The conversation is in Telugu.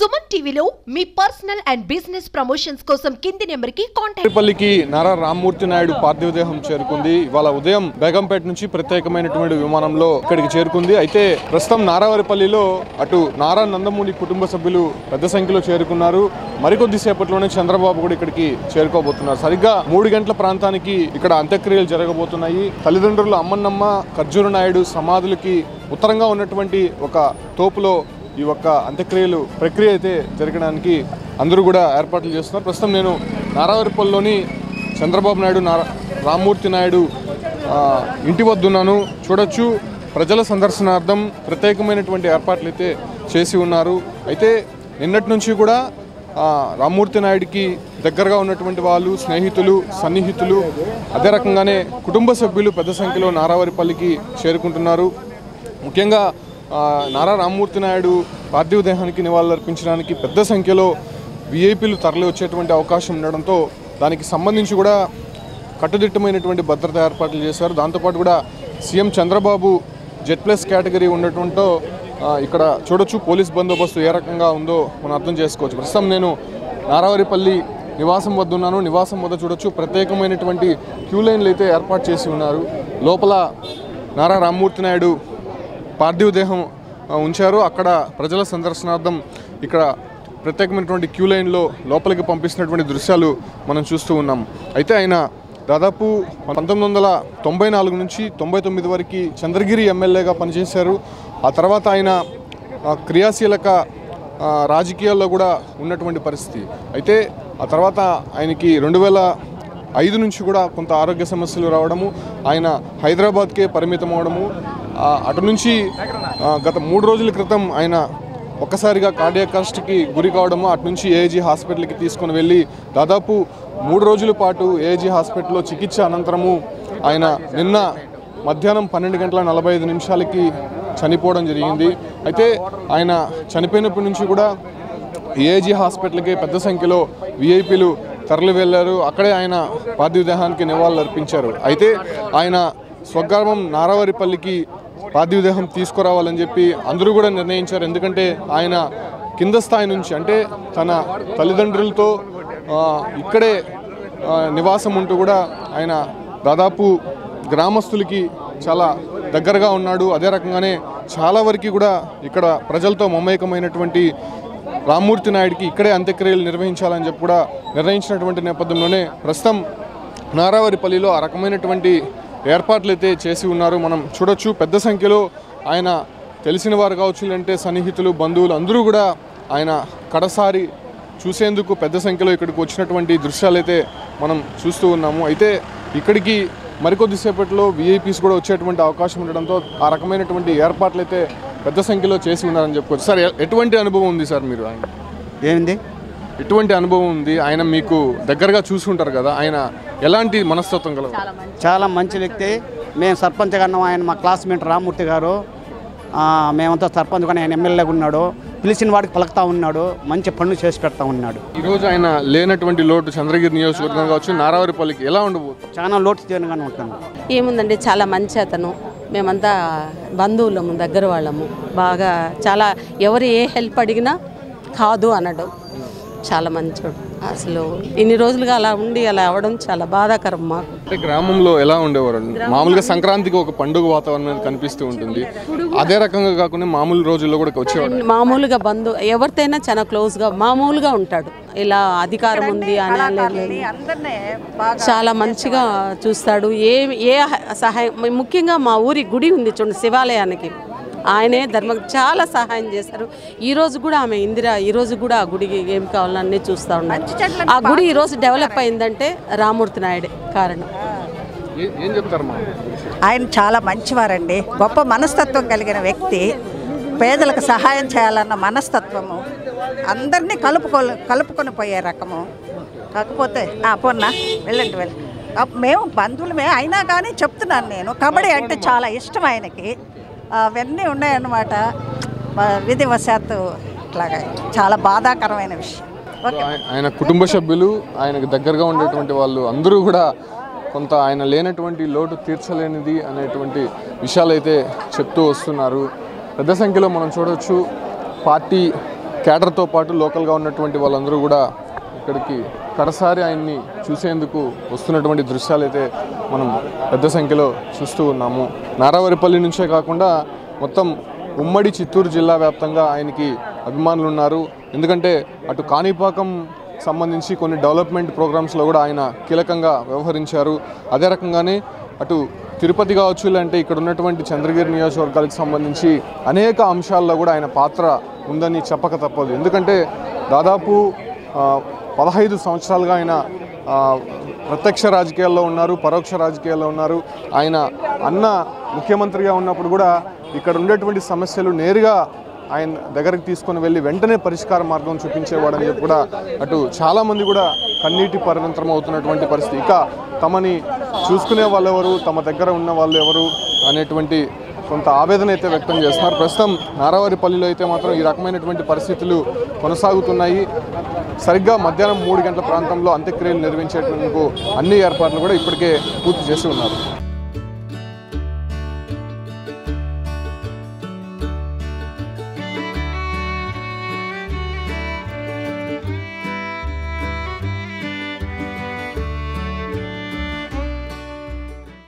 సుమన్ టీవీలో మీ పర్సనల్ అండ్ బిజినెస్ ప్రమోషన్స్ కోసం కింది నెంబర్కి కాంటాక్ట్. పల్లికి నారా రామ్మూర్తి నాయుడు పార్థివ దేహం చేరుకుంది. ఇవాళ ఉదయం బేగంపేట నుంచి ప్రత్యేకమైనటువంటి విమానంలో ఇక్కడికి చేరుకుంది. అయితే ప్రస్తుతం నారావారిపల్లిలో అటు నారా నందమూరి కుటుంబ సభ్యులు పెద్ద సంఖ్యలో చేరుకున్నారు. మరికొద్ది సేపట్లోనే చంద్రబాబు కూడా ఇక్కడికి చేరుకోబోతున్నారు. సరిగ్గా 3 గంటల ప్రాంతానికి ఇక్కడ అంత్యక్రియలు జరగబోతున్నాయి. తల్లిదండ్రులు అమ్మన్నమ్మ ఖర్జూర నాయుడు సమాధులకి ఉత్తరంగా ఉన్నటువంటి ఒక తోపులో ఈ ఒక్క అంత్యక్రియలు ప్రక్రియ అయితే జరగడానికి అందరూ కూడా ఏర్పాట్లు చేస్తున్నారు. ప్రస్తుతం నేను నారావారిపల్లిలోని చంద్రబాబు నాయుడు రామ్మూర్తి నాయుడు ఇంటి వద్దున్నాను. చూడొచ్చు, ప్రజల సందర్శనార్థం ప్రత్యేకమైనటువంటి ఏర్పాట్లు అయితే చేసి ఉన్నారు. అయితే నిన్నటి నుంచి కూడా రామ్మూర్తి నాయుడికి దగ్గరగా ఉన్నటువంటి వాళ్ళు, స్నేహితులు, సన్నిహితులు, అదే రకంగానే కుటుంబ సభ్యులు పెద్ద సంఖ్యలో నారావారిపల్లికి చేరుకుంటున్నారు. ముఖ్యంగా నారా రామ్మూర్తి నాయుడు పార్థివ దేహానికి నివాళులర్పించడానికి పెద్ద సంఖ్యలో విఐపీలు తరలి వచ్చేటువంటి అవకాశం ఉండడంతో దానికి సంబంధించి కూడా కట్టుదిట్టమైనటువంటి భద్రతా ఏర్పాట్లు చేశారు. దాంతోపాటు కూడా సీఎం చంద్రబాబు Z+ కేటగిరీ ఉండటంతో ఇక్కడ చూడొచ్చు పోలీస్ బందోబస్తు ఏ రకంగా ఉందో మనం అర్థం చేసుకోవచ్చు. ప్రస్తుతం నేను నారావారిపల్లి నివాసం వద్ద ఉన్నాను. నివాసం వద్ద చూడొచ్చు ప్రత్యేకమైనటువంటి క్యూ లైన్లు అయితే ఏర్పాటు చేసి ఉన్నారు. లోపల నారా రామ్మూర్తి నాయుడు పార్థివ దేహం ఉంచారు. అక్కడ ప్రజల సందర్శనార్థం ఇక్కడ ప్రత్యేకమైనటువంటి క్యూ లైన్లో లోపలికి పంపిస్తున్నటువంటి దృశ్యాలు మనం చూస్తూ ఉన్నాం. అయితే ఆయన దాదాపు 1994 నుంచి 99 వరకు చంద్రగిరి ఎమ్మెల్యేగా పనిచేశారు. ఆ తర్వాత ఆయన క్రియాశీలక రాజకీయాల్లో కూడా ఉన్నటువంటి పరిస్థితి. అయితే ఆ తర్వాత ఆయనకి 2005 నుంచి కూడా కొంత ఆరోగ్య సమస్యలు రావడము, ఆయన హైదరాబాద్కే పరిమితం అవడము, అటు నుంచి గత 3 రోజుల క్రితం ఆయన ఒక్కసారిగా కార్డియాక్ అరెస్ట్కి గురి కావడము, అటు నుంచి ఏఐజీ హాస్పిటల్కి తీసుకొని వెళ్ళి దాదాపు 3 రోజుల పాటు ఏఐజీ హాస్పిటల్లో చికిత్స అనంతరము ఆయన నిన్న మధ్యాహ్నం 12:45 చనిపోవడం జరిగింది. అయితే ఆయన చనిపోయినప్పటి నుంచి కూడా ఏఐజీ హాస్పిటల్కి పెద్ద సంఖ్యలో విఐపీలు తరలి వెళ్ళారు. అక్కడే ఆయన పార్థివ దేహానికి నివాళులు అర్పించారు. అయితే ఆయన స్వగ్రామం నారావారిపల్లికి పార్థివ దేహం తీసుకురావాలని చెప్పి అందరూ కూడా నిర్ణయించారు. ఎందుకంటే ఆయన కింద స్థాయి నుంచి, అంటే తన తల్లిదండ్రులతో ఇక్కడే నివాసం ఉంటూ కూడా ఆయన దాదాపు గ్రామస్తులకి చాలా దగ్గరగా ఉన్నాడు. అదే రకంగానే చాలా వరకు కూడా ఇక్కడ ప్రజలతో మమేకమైనటువంటి రామ్మూర్తి నాయుడికి ఇక్కడే అంత్యక్రియలు నిర్వహించాలని చెప్పి కూడా నిర్ణయించినటువంటి నేపథ్యంలోనే ప్రస్తుతం నారావారిపల్లిలో ఆ రకమైనటువంటి ఏర్పాట్లు అయితే చేసి ఉన్నారు. మనం చూడొచ్చు పెద్ద సంఖ్యలో ఆయన తెలిసిన వారు కావచ్చు, అంటే సన్నిహితులు, బంధువులు అందరూ కూడా ఆయన కడసారి చూసేందుకు పెద్ద సంఖ్యలో ఇక్కడికి వచ్చినటువంటి దృశ్యాలు అయితే మనం చూస్తూ ఉన్నాము. అయితే ఇక్కడికి మరికొద్దిసేపట్లో విఐపీస్ కూడా వచ్చేటువంటి అవకాశం ఉండడంతో ఆ రకమైనటువంటి ఏర్పాట్లు అయితే పెద్ద సంఖ్యలో చేసి ఉన్నారని చెప్పుకోవచ్చు. సార్, ఎటువంటి అనుభవం ఉంది సార్ మీరు? ఆయన ఏంది ఎటువంటి అనుభవం ఉంది? ఆయన మీకు దగ్గరగా చూసుకుంటారు కదా, ఆయన ఎలాంటి మనస్తత్వం కలదు? చాలా మంచి వ్యక్తి. మేము సర్పంచ్ కన్నా ఆయన మా క్లాస్మేట్ రామ్మూర్తి గారు, మేమంతా సర్పంచ్ కానీ ఆయన ఎమ్మెల్యేగా ఉన్నాడు. పిలిచిన వాడికి పలుకుతా ఉన్నాడు, మంచి పనులు చేసి పెడతా ఉన్నాడు. ఈరోజు ఆయన లేనటువంటి లోటు చంద్రగిరి నియోజకవర్గం కావచ్చు, నారావారిపల్లికి ఎలా ఉండబోతుంది? చాలా లోటు తీరుగానే ఉంటుంది. ఏముందండి, చాలా మంచి అతను. మేమంతా బంధువులము, దగ్గర వాళ్ళము. బాగా చాలా ఎవరు ఏ హెల్ప్ అడిగినా కాదు అనడం. చాలా మంచోడు. అసలు ఇన్ని రోజులుగా అలా ఉండి అలా అవ్వడం చాలా బాధాకరం మాకు. గ్రామంలో ఎలా ఉండేవారు? మామూలుగా సంక్రాంతికి ఒక పండుగ వాతావరణం కనిపిస్తూ ఉంటుంది. అదే రకంగా కాకుండా మామూలు రోజుల్లో కూడా వచ్చేవాడు. మామూలుగా ఎవరితోనైనా చాలా క్లోజ్గా మామూలుగా ఉంటాడు. ఇలా అధికారం ఉంది అని చాలా మంచిగా చూస్తాడు. ఏ సహాయం, ముఖ్యంగా మా ఊరి గుడి ఉంది చూడండి, శివాలయానికి ఆయనే చాలా సహాయం చేశారు. ఈరోజు కూడా ఆమె ఇందిరా ఈరోజు కూడా ఆ గుడికి ఏం కావాలన్నీ చూస్తూ ఉన్నారు. ఆ గుడి ఈరోజు డెవలప్ అయిందంటే రామ్మూర్తి నాయుడే కారణం. ఏం చెప్తారు? ఆయన చాలా మంచివారండి, గొప్ప మనస్తత్వం కలిగిన వ్యక్తి. పేదలకు సహాయం చేయాలన్న మనస్తత్వము, అందరినీ కలుపుకొని పోయే రకము. కాకపోతే పొన్న వెళ్ళండి మేము బంధువులమే అయినా కానీ చెప్తున్నాను, నేను కబడ్డీ అంటే చాలా ఇష్టం ఆయనకి. అవన్నీ ఉన్నాయన్నమాట. విధివశాత్తు ఇట్లాగా చాలా బాధాకరమైన విషయం. ఆయన కుటుంబ సభ్యులు, ఆయనకు దగ్గరగా ఉండేటువంటి వాళ్ళు అందరూ కూడా కొంత ఆయన లేనటువంటి లోటు తీర్చలేనిది అనేటువంటి విషయాలు అయితే చెప్తూ వస్తున్నారు. పెద్ద సంఖ్యలో మనం చూడవచ్చు పార్టీ క్యాడర్తో పాటు లోకల్గా ఉన్నటువంటి వాళ్ళందరూ కూడా ఇక్కడికి కడసారి ఆయన్ని చూసేందుకు వస్తున్నటువంటి దృశ్యాలు అయితే మనం పెద్ద సంఖ్యలో చూస్తూ ఉన్నాము. నారావారిపల్లి నుంచే కాకుండా మొత్తం ఉమ్మడి చిత్తూరు జిల్లా వ్యాప్తంగా ఆయనకి అభిమానులు ఉన్నారు. ఎందుకంటే అటు కాణిపాకం సంబంధించి కొన్ని డెవలప్మెంట్ ప్రోగ్రామ్స్లో కూడా ఆయన కీలకంగా వ్యవహరించారు. అదే రకంగానే అటు తిరుపతి కావచ్చు, లేదంటే ఇక్కడ ఉన్నటువంటి చంద్రగిరి నియోజకవర్గాలకు సంబంధించి అనేక అంశాల్లో కూడా ఆయన పాత్ర ఉందని చెప్పక తప్పదు. ఎందుకంటే దాదాపు 15 సంవత్సరాలుగా ఆయన ప్రత్యక్ష రాజకీయాల్లో ఉన్నారు, పరోక్ష రాజకీయాల్లో ఉన్నారు. ఆయన అన్న ముఖ్యమంత్రిగా ఉన్నప్పుడు కూడా ఇక్కడ ఉండేటువంటి సమస్యలు నేరుగా ఆయన దగ్గరికి తీసుకొని వెళ్ళి వెంటనే పరిష్కార మార్గం చూపించేవాడని చెప్పి కూడా అటు చాలామంది కూడా కన్నీటి పరిణంతరం అవుతున్నటువంటి పరిస్థితి. ఇక తమని చూసుకునే వాళ్ళు ఎవరు, తమ దగ్గర ఉన్న వాళ్ళు ఎవరు అనేటువంటి కొంత ఆవేదన అయితే వ్యక్తం చేస్తున్నారు. ప్రస్తుతం నారావారిపల్లిలో అయితే మాత్రం ఈ రకమైనటువంటి పరిస్థితులు కొనసాగుతున్నాయి. సరిగ్గా మధ్యాహ్నం 3 గంటల ప్రాంతంలో అంత్యక్రియలు నిర్వహించేందుకు అన్ని ఏర్పాట్లు కూడా ఇప్పటికే పూర్తి చేసి ఉన్నారు.